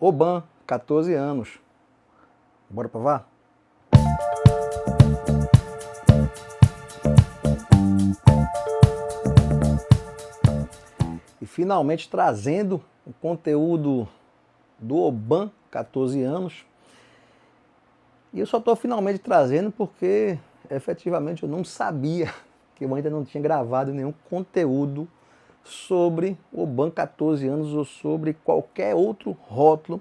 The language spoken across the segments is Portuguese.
Oban, 14 anos. Bora provar? E finalmente trazendo o conteúdo do Oban, 14 anos. E eu só estou finalmente trazendo porque efetivamente eu não sabia que eu ainda não tinha gravado nenhum conteúdo sobre o Oban 14 anos ou sobre qualquer outro rótulo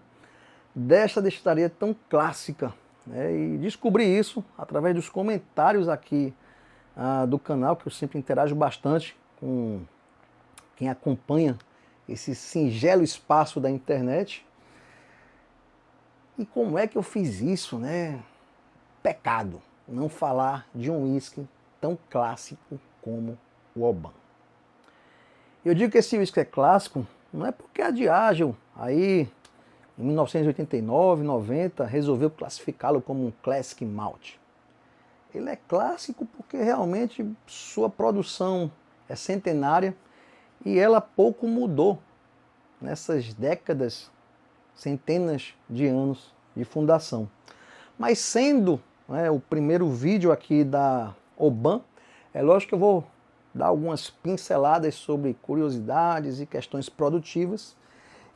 dessa destilaria tão clássica. E descobri isso através dos comentários aqui do canal, que eu sempre interajo bastante com quem acompanha esse singelo espaço da internet. E como é que eu fiz isso, né? Pecado não falar de um uísque tão clássico como o Oban. Eu digo que esse uísque é clássico, não é porque a Diageo, aí em 1989, 90, resolveu classificá-lo como um Classic Malt. Ele é clássico porque realmente sua produção é centenária e ela pouco mudou nessas décadas, centenas de anos de fundação. Mas sendo o primeiro vídeo aqui da Oban, é lógico que eu vou dar algumas pinceladas sobre curiosidades e questões produtivas.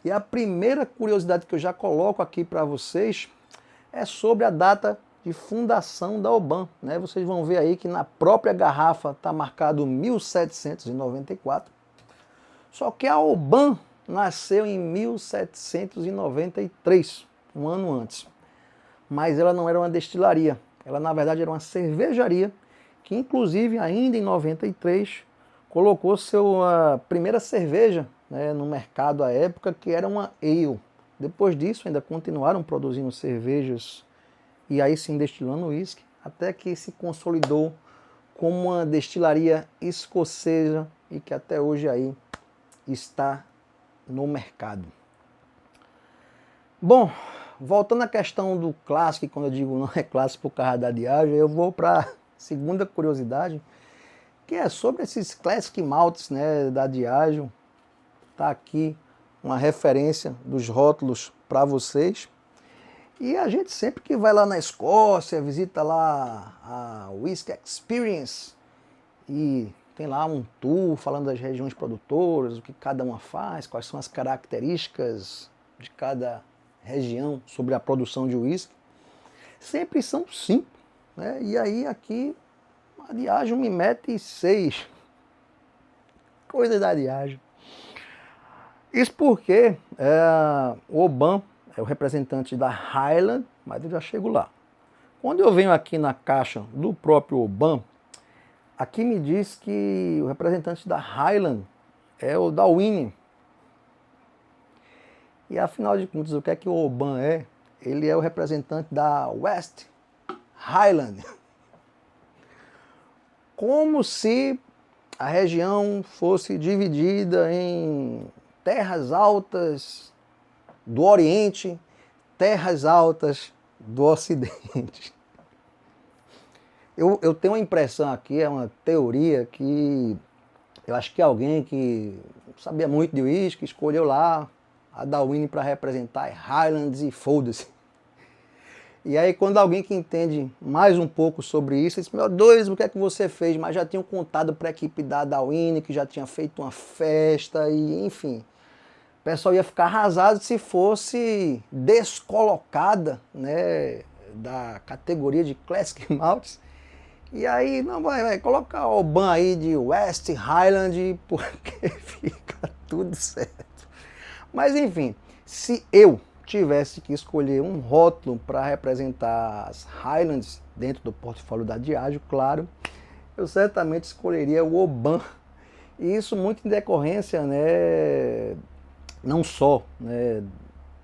E a primeira curiosidade que eu já coloco aqui para vocês é sobre a data de fundação da Oban. Vocês vão ver aí que na própria garrafa está marcado 1794. Só que a Oban nasceu em 1793, um ano antes. Mas ela não era uma destilaria. Ela, na verdade, era uma cervejaria que, inclusive, ainda em 93, colocou sua primeira cerveja no mercado à época, que era uma ale. Depois disso, ainda continuaram produzindo cervejas e aí sim destilando uísque, até que se consolidou como uma destilaria escocesa e que até hoje aí está no mercado. Bom, voltando à questão do clássico, quando eu digo não é clássico por causa da Diageo, eu vou para a segunda curiosidade, que é sobre esses Classic Malts da Diageo. Está aqui uma referência dos rótulos para vocês. E a gente sempre que vai lá na Escócia, visita lá a Whisky Experience e tem lá um tour falando das regiões produtoras, o que cada uma faz, quais são as características de cada região sobre a produção de uísque. Sempre são 5. E aí aqui a Diageo me mete 6. Coisa da Diageo. Isso porque o Oban é o representante da Highland, mas eu já chego lá. Quando eu venho aqui na caixa do próprio Oban, aqui me diz que o representante da Highland é o Dalwhinnie. E afinal de contas, o que é que o Oban é? Ele é o representante da West Highland. Como se a região fosse dividida em terras altas do Oriente, terras altas do Ocidente. Eu tenho uma impressão aqui, é uma teoria que eu acho que alguém que sabia muito de uísque escolheu lá a Dalwhinnie para representar Highlands e foda-se. E aí quando alguém que entende mais um pouco sobre isso, diz, meu Deus, o que é que você fez? Mas já tinham contado para a equipe da Dalwhinnie, que já tinha feito uma festa, e enfim. O pessoal ia ficar arrasado se fosse descolocada da categoria de Classic Malts. E aí, não, vai colocar o Oban aí de West Highland, porque fica tudo certo. Mas enfim, se eu tivesse que escolher um rótulo para representar as Highlands dentro do portfólio da Diageo, claro, eu certamente escolheria o Oban. E isso muito em decorrência, não só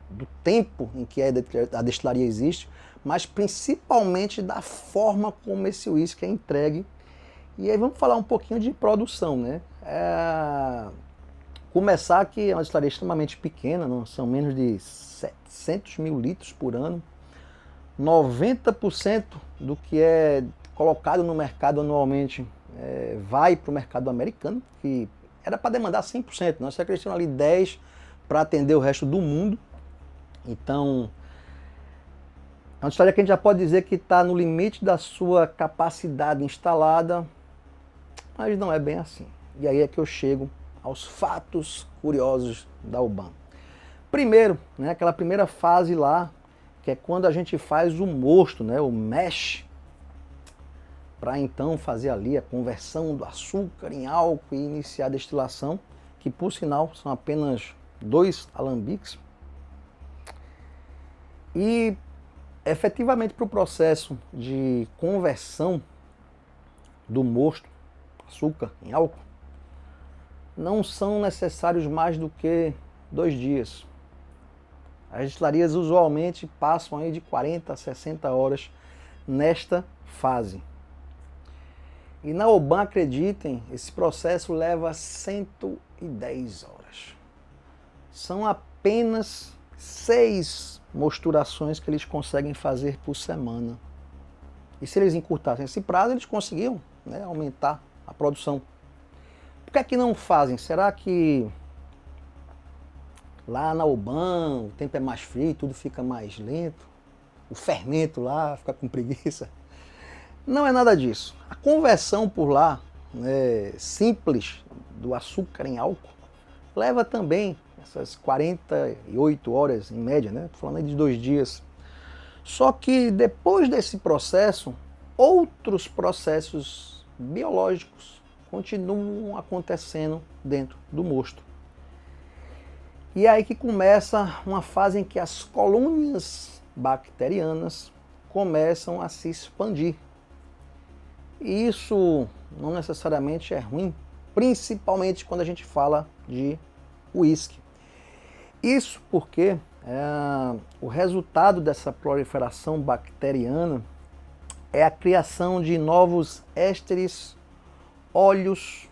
do tempo em que a destilaria existe, mas principalmente da forma como esse uísque é entregue. E aí vamos falar um pouquinho de produção. Começar que é uma destilaria extremamente pequena, não são menos de 700 mil litros por ano. 90% do que é colocado no mercado anualmente vai para o mercado americano, que era para demandar 100%, nós acrescentamos ali 10% para atender o resto do mundo. Então, é uma história que a gente já pode dizer que está no limite da sua capacidade instalada, mas não é bem assim. E aí é que eu chego aos fatos curiosos da UBAN. Primeiro, né, aquela primeira fase lá, que é quando a gente faz o mosto, né, o mash, para então fazer ali a conversão do açúcar em álcool e iniciar a destilação, que por sinal são apenas 2 alambiques. E efetivamente para o processo de conversão do mosto, açúcar em álcool, não são necessários mais do que 2 dias. As destilarias usualmente passam aí de 40 a 60 horas nesta fase. E na UBAN, acreditem, esse processo leva 110 horas. São apenas 6 mosturações que eles conseguem fazer por semana. E se eles encurtassem esse prazo, eles conseguiam, né, aumentar a produção. Por que é que não fazem? Será que lá na UBAN o tempo é mais frio, tudo fica mais lento? O fermento lá fica com preguiça? Não é nada disso. A conversão por lá, né, simples, do açúcar em álcool, leva também essas 48 horas em média, né? Estou falando aí de 2 dias. Só que depois desse processo, outros processos biológicos continuam acontecendo dentro do mosto. E é aí que começa uma fase em que as colônias bacterianas começam a se expandir. E isso não necessariamente é ruim, principalmente quando a gente fala de uísque. Isso porque o resultado dessa proliferação bacteriana é a criação de novos ésteres, óleos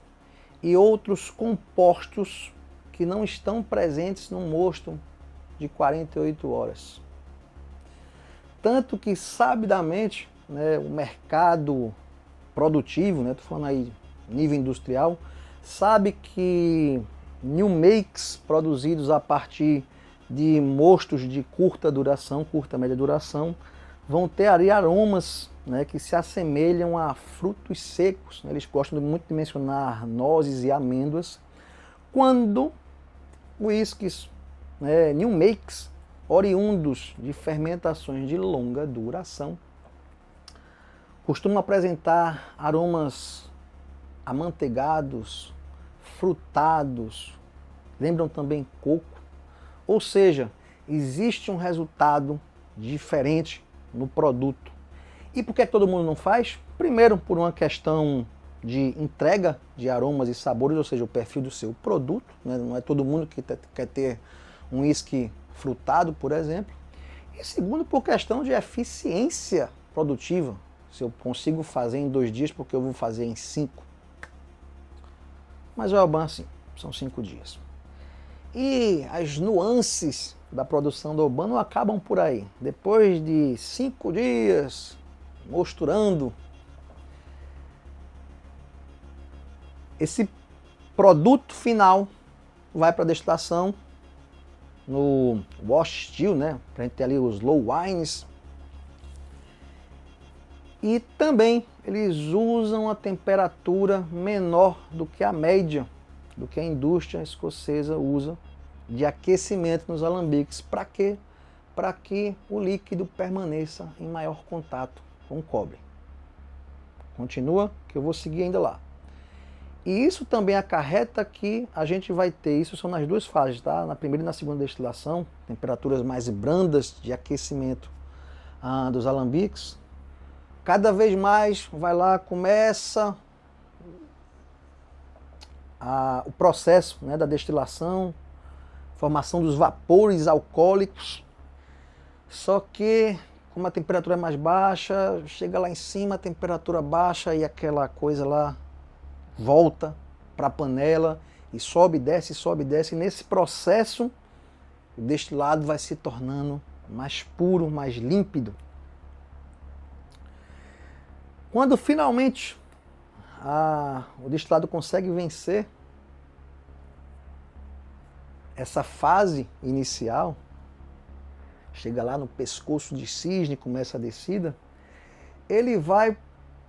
e outros compostos que não estão presentes no mosto de 48 horas. Tanto que, sabidamente, né, o mercado produtivo, né, estou falando aí nível industrial, sabe que new makes produzidos a partir de mostos de curta duração, curta média duração, vão ter ali aromas, né, que se assemelham a frutos secos. Eles gostam muito de mencionar nozes e amêndoas, quando whiskies, né, new makes, oriundos de fermentações de longa duração, costumam apresentar aromas amanteigados, frutados, lembram também coco. Ou seja, existe um resultado diferente no produto. E por que todo mundo não faz? Primeiro, por uma questão de entrega de aromas e sabores, ou seja, o perfil do seu produto, né? Não é todo mundo que quer ter um uísque frutado, por exemplo. E segundo, por questão de eficiência produtiva. Se eu consigo fazer em 2 dias, porque eu vou fazer em 5. Mas o Alban, assim, são 5 dias. E as nuances da produção do Alban não acabam por aí. Depois de 5 dias mosturando, esse produto final vai para a destilação no wash still, né? Para a gente ter ali os low wines. E também eles usam a temperatura menor do que a média, do que a indústria escocesa usa de aquecimento nos alambiques. Para quê? Para que o líquido permaneça em maior contato com o cobre. Continua, que eu vou seguir ainda lá. E isso também acarreta que a gente vai ter, isso são nas 2 fases, tá? Na primeira e na segunda destilação, temperaturas mais brandas de aquecimento dos alambiques. Cada vez mais vai lá, começa o processo, né, da destilação, formação dos vapores alcoólicos. Só que, como a temperatura é mais baixa, chega lá em cima, a temperatura baixa e aquela coisa lá volta para a panela e sobe, desce, sobe, desce. E nesse processo, o destilado vai se tornando mais puro, mais límpido. Quando finalmente o destilado consegue vencer essa fase inicial, chega lá no pescoço de cisne, começa a descida, ele vai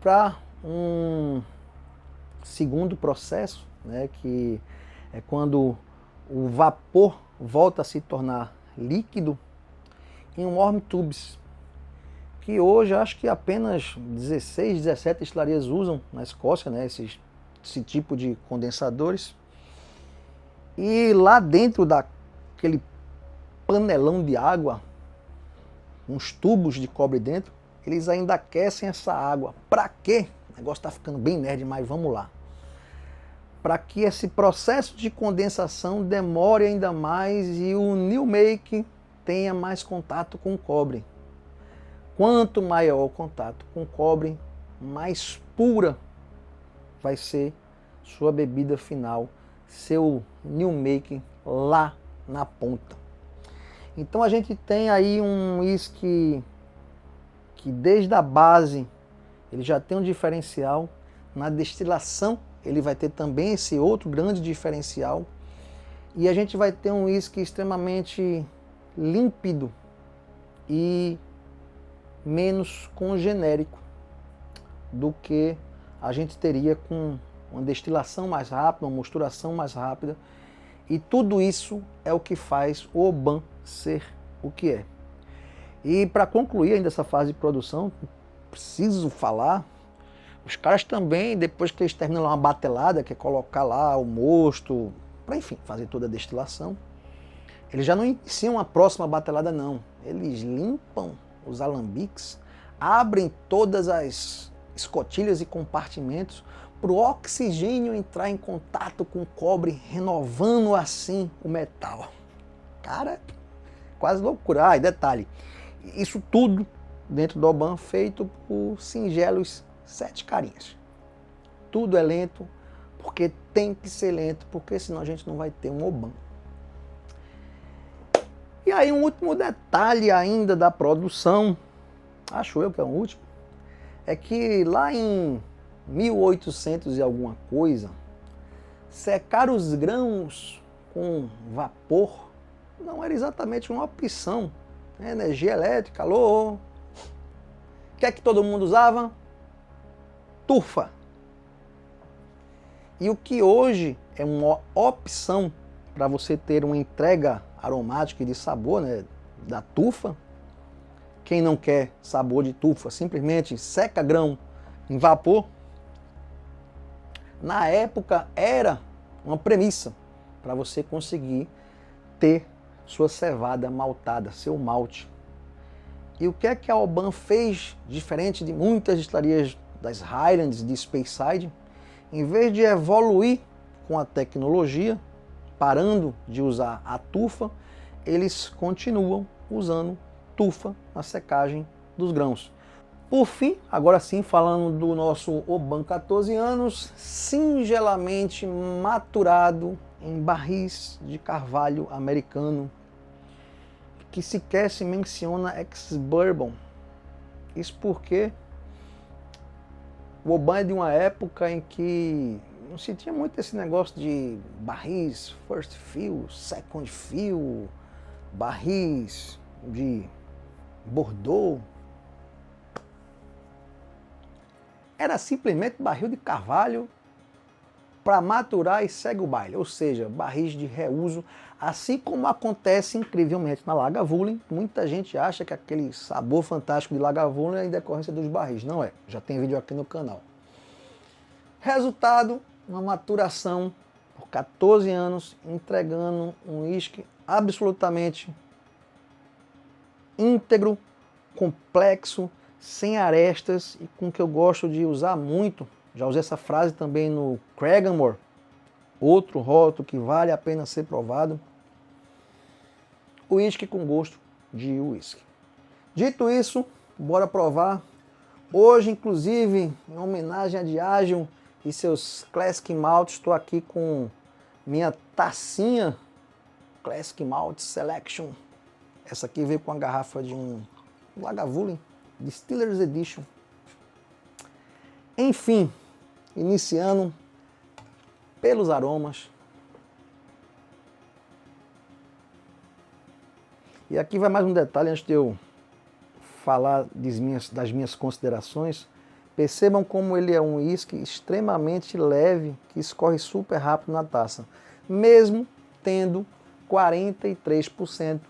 para um segundo processo, né, que é quando o vapor volta a se tornar líquido em um worm tubes, que hoje acho que apenas 16, 17 destilarias usam na Escócia, né, esse tipo de condensadores. E lá dentro daquele panelão de água, uns tubos de cobre dentro, eles ainda aquecem essa água. Para quê? O negócio está ficando bem nerd, mas vamos lá. Para que esse processo de condensação demore ainda mais e o new make tenha mais contato com o cobre. Quanto maior o contato com o cobre, mais pura vai ser sua bebida final, seu new make lá na ponta. Então a gente tem aí um whisky que desde a base ele já tem um diferencial, na destilação ele vai ter também esse outro grande diferencial, e a gente vai ter um whisky extremamente límpido e menos congenérico do que a gente teria com uma destilação mais rápida, uma mosturação mais rápida, e tudo isso é o que faz o Oban ser o que é. E para concluir ainda essa fase de produção, preciso falar, os caras também, depois que eles terminam lá uma batelada, que é colocar lá o mosto, para enfim, fazer toda a destilação, eles já não iniciam uma próxima batelada não, eles limpam os alambiques, abrem todas as escotilhas e compartimentos para o oxigênio entrar em contato com o cobre, renovando assim o metal. Cara, quase loucura. E detalhe, isso tudo dentro do Oban feito por singelos 7 carinhas. Tudo é lento, porque tem que ser lento, porque senão a gente não vai ter um Oban. E aí um último detalhe ainda da produção, acho eu que é o último, é que lá em 1800 e alguma coisa, secar os grãos com vapor não era exatamente uma opção. Energia elétrica, alô? O que é que todo mundo usava? Tufa. E o que hoje é uma opção para você ter uma entrega aromática e de sabor, né, da tufa, quem não quer sabor de tufa, simplesmente seca grão em vapor, na época era uma premissa para você conseguir ter sua cevada maltada, seu malte. E o que é que a Oban fez, diferente de muitas destilarias das Highlands de Speyside? Em vez de evoluir com a tecnologia, parando de usar a tufa, eles continuam usando tufa na secagem dos grãos. Por fim, agora sim, falando do nosso Oban 14 anos, singelamente maturado em barris de carvalho americano, que sequer se menciona ex-bourbon. Isso porque o Oban é de uma época em que não se tinha muito esse negócio de barris first fill, second fill, barris de Bordeaux. Era simplesmente barril de carvalho para maturar e segue o baile, ou seja, barris de reuso, assim como acontece incrivelmente na Lagavulin. Muita gente acha que aquele sabor fantástico de Lagavulin é em decorrência dos barris. Não é, já tem vídeo aqui no canal. Resultado, uma maturação por 14 anos, entregando um uísque absolutamente íntegro, complexo, sem arestas e com que eu gosto de usar muito. Já usei essa frase também no Cragganmore, outro rótulo que vale a pena ser provado. Uísque com gosto de uísque. Dito isso, bora provar. Hoje, inclusive, em homenagem a Diageo e seus Classic Malts, estou aqui com minha tacinha Classic Malt Selection. Essa aqui veio com a garrafa de um Lagavulin Distillers Edition. Enfim, iniciando pelos aromas. E aqui vai mais um detalhe antes de eu falar das minhas considerações. Percebam como ele é um uísque extremamente leve, que escorre super rápido na taça, mesmo tendo 43%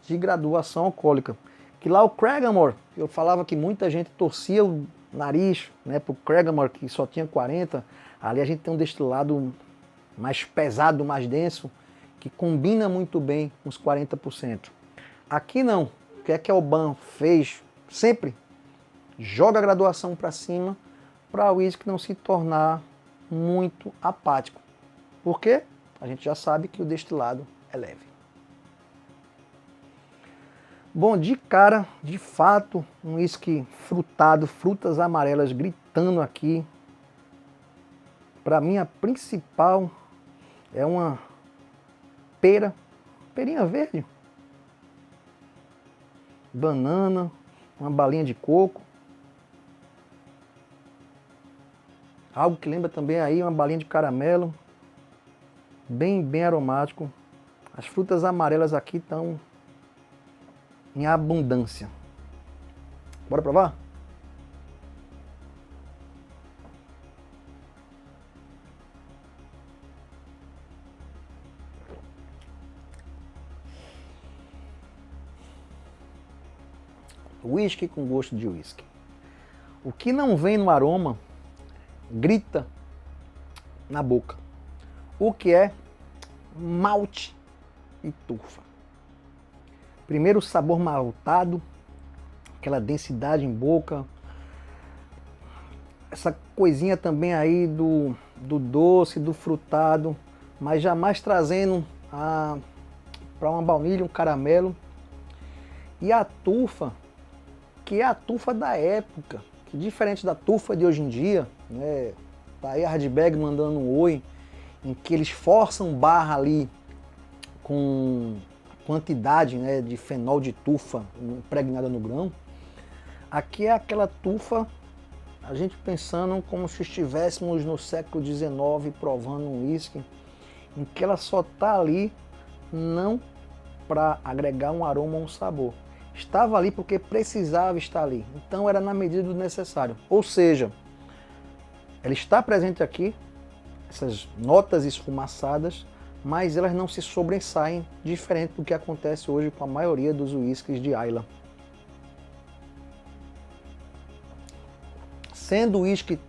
de graduação alcoólica. Que lá o Cragganmore, eu falava que muita gente torcia o nariz, né, para o Cragganmore, que só tinha 40%, ali a gente tem um destilado mais pesado, mais denso, que combina muito bem com os 40%. Aqui não. O que é que a Oban fez sempre? Joga a graduação para cima para o uísque não se tornar muito apático. Por quê? A gente já sabe que o destilado é leve. Bom, de cara, de fato, um uísque frutado, frutas amarelas gritando aqui. Para mim, a principal é uma perinha verde, banana, uma balinha de coco. Algo que lembra também aí uma balinha de caramelo, bem aromático. As frutas amarelas aqui estão em abundância. Bora provar? Whisky com gosto de whisky. O que não vem no aroma grita na boca. O que é malte e tufa. Primeiro o sabor maltado, aquela densidade em boca, essa coisinha também aí do doce, do frutado, mas jamais trazendo para uma baunilha, um caramelo. E a tufa, que é a tufa da época, que diferente da tufa de hoje em dia, né? Tá aí a Ardbeg mandando um oi, em que eles forçam barra ali com quantidade, né, de fenol de tufa impregnada no grão. Aqui é aquela tufa, a gente pensando como se estivéssemos no século XIX provando um whisky, em que ela só está ali não para agregar um aroma ou um sabor. Estava ali porque precisava estar ali. Então era na medida do necessário. Ou seja, ela está presente aqui, essas notas esfumaçadas, mas elas não se sobressaem, diferente do que acontece hoje com a maioria dos whiskies de Islay. Sendo o whisky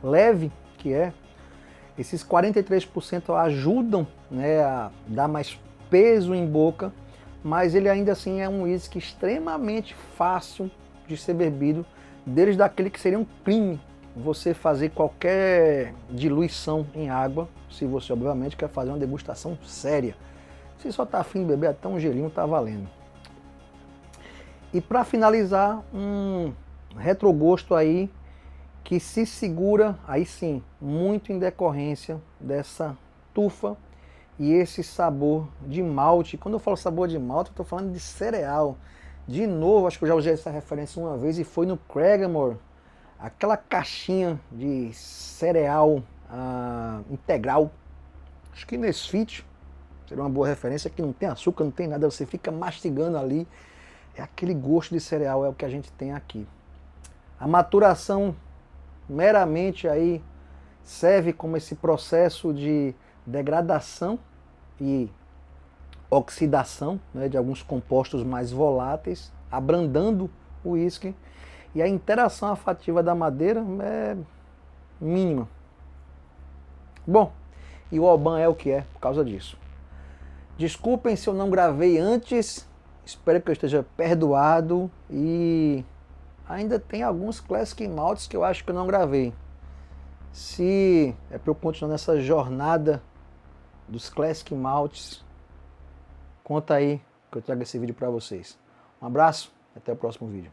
leve, que é, esses 43% ajudam, né, a dar mais peso em boca, mas ele ainda assim é um whisky extremamente fácil de ser bebido, desde daquele que seria um crime você fazer qualquer diluição em água, se você obviamente quer fazer uma degustação séria. Se só está afim de beber até um gelinho, tá valendo. E para finalizar, um retrogosto aí que se segura, aí sim, muito em decorrência dessa tufa e esse sabor de malte. Quando eu falo sabor de malte, eu estou falando de cereal. De novo, acho que eu já usei essa referência uma vez e foi no Cragganmore. Aquela caixinha de cereal integral, acho que Nesfit seria uma boa referência, que não tem açúcar, não tem nada, você fica mastigando ali, é aquele gosto de cereal, é o que a gente tem aqui. A maturação meramente aí serve como esse processo de degradação e oxidação, né, de alguns compostos mais voláteis, abrandando o uísque. E a interação olfativa da madeira é mínima. Bom, e o Oban é o que é por causa disso. Desculpem se eu não gravei antes, espero que eu esteja perdoado. E ainda tem alguns Classic Malts que eu acho que eu não gravei. Se é para eu continuar nessa jornada dos Classic Malts, conta aí que eu trago esse vídeo para vocês. Um abraço e até o próximo vídeo.